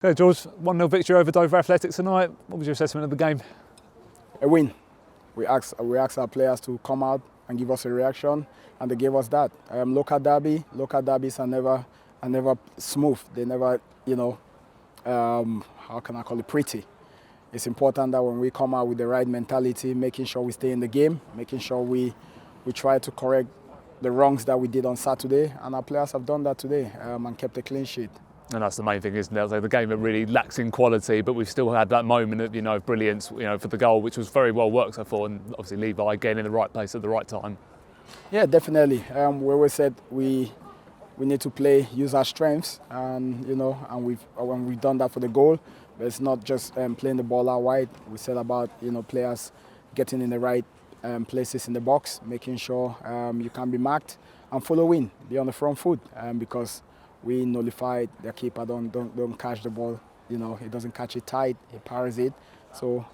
Okay, George, 1-0 victory over Dover Athletics tonight. What was your assessment of the game? A win. We asked our players to come out and give us a reaction, and they gave us that. Local derbies are never smooth. They never, how can I call it, pretty. It's important that when we come out with the right mentality, making sure we stay in the game, making sure we try to correct the wrongs that we did on Saturday, and our players have done that today and kept a clean sheet. And that's the main thing, isn't it? The game that really lacks in quality, but we've still had that moment of brilliance, for the goal, which was very well worked, I thought, and obviously Levi again in the right place at the right time. Yeah, definitely. We always said we need to use our strengths, and we've done that for the goal. But it's not just playing the ball out wide. We said about players getting in the right places in the box, making sure you can be marked and following, be on the front foot, because we nullified their keeper. Don't catch the ball. He doesn't catch it tight. He powers it. So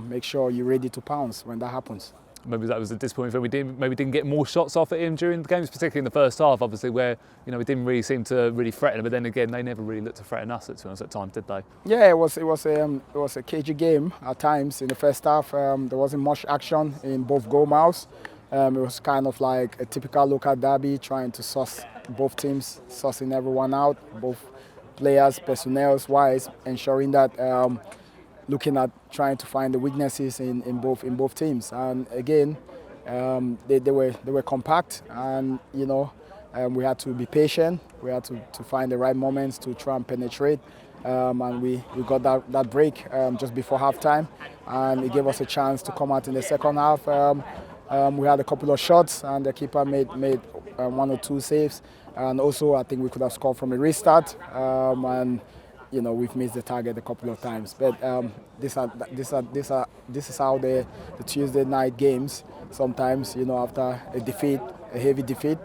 make sure you're ready to pounce when that happens. Maybe that was a disappointing thing. We didn't get more shots off at him during the games, particularly in the first half, obviously, where we didn't really seem to really threaten him. But then again, they never really looked to threaten us at times, did they? Yeah, it was a cagey game at times. In the first half, there wasn't much action in both goal mouths. It was kind of like a typical local derby, trying to suss both teams, sussing everyone out, both players, personnel-wise, ensuring that looking at trying to find the weaknesses in both teams. And again, they were compact, and we had to be patient. We had to find the right moments to try and penetrate. And we got that break just before halftime, and it gave us a chance to come out in the second half. We had a couple of shots, and the keeper made 1 or 2 saves, and also I think we could have scored from a restart. And we've missed the target a couple of times. But this is how the Tuesday night games sometimes, after a heavy defeat,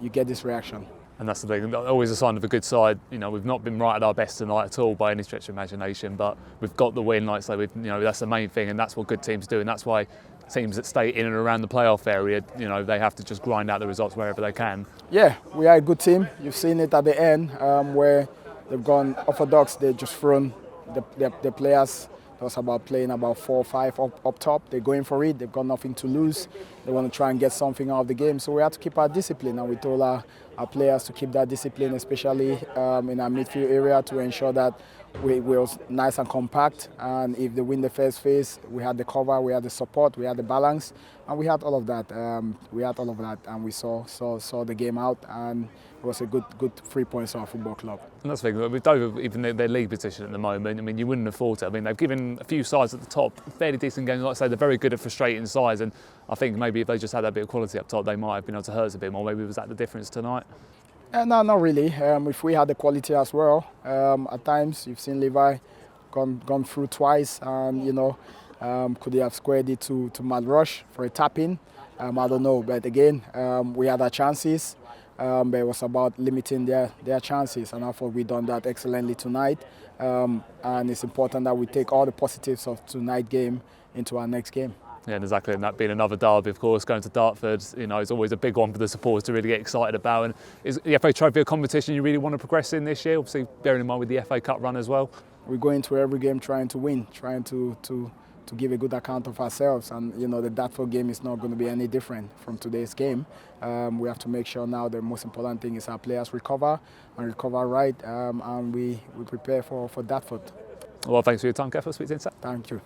you get this reaction. And that's the thing, always a sign of a good side. We've not been right at our best tonight at all by any stretch of imagination, but we've got the win, like I say, that's the main thing, and that's what good teams do, and that's why teams that stay in and around the playoff area, they have to just grind out the results wherever they can. Yeah, we are a good team. You've seen it at the end where they've gone orthodox. They've just thrown the players. It was about playing about 4 or 5 up top. They're going for it. They've got nothing to lose. They want to try and get something out of the game. So we have to keep our discipline, and we told our players to keep that discipline, especially in our midfield area, to ensure that we was nice and compact. And if they win the first phase, we had the cover, we had the support, we had the balance, and we had all of that. And we saw the game out, and it was a good 3 points for our football club. And that's the thing, with Dover, even their league position at the moment, you wouldn't have thought it. They've given a few sides at the top fairly decent games. Like I say, they're very good at frustrating sides, and I think maybe if they just had that bit of quality up top, they might have been able to hurt us a bit more. Maybe was that the difference tonight? No, not really. If we had the quality as well, at times you've seen Levi gone through twice, and could they have squared it to Mad Rush for a tap-in? I don't know, but again, we had our chances, but it was about limiting their chances, and I thought we done that excellently tonight. And it's important that we take all the positives of tonight's game into our next game. Yeah, and exactly, and that being another derby, of course, going to Dartford, is always a big one for the supporters to really get excited about. And is the FA Trophy a competition you really want to progress in this year? Obviously, bearing in mind with the FA Cup run as well. We go into every game trying to win, trying to give a good account of ourselves, and the Dartford game is not going to be any different from today's game. We have to make sure now the most important thing is our players recover right, and we prepare for Dartford. Well, thanks for your time, Kev. I'll speak to you in a sec. Thank you.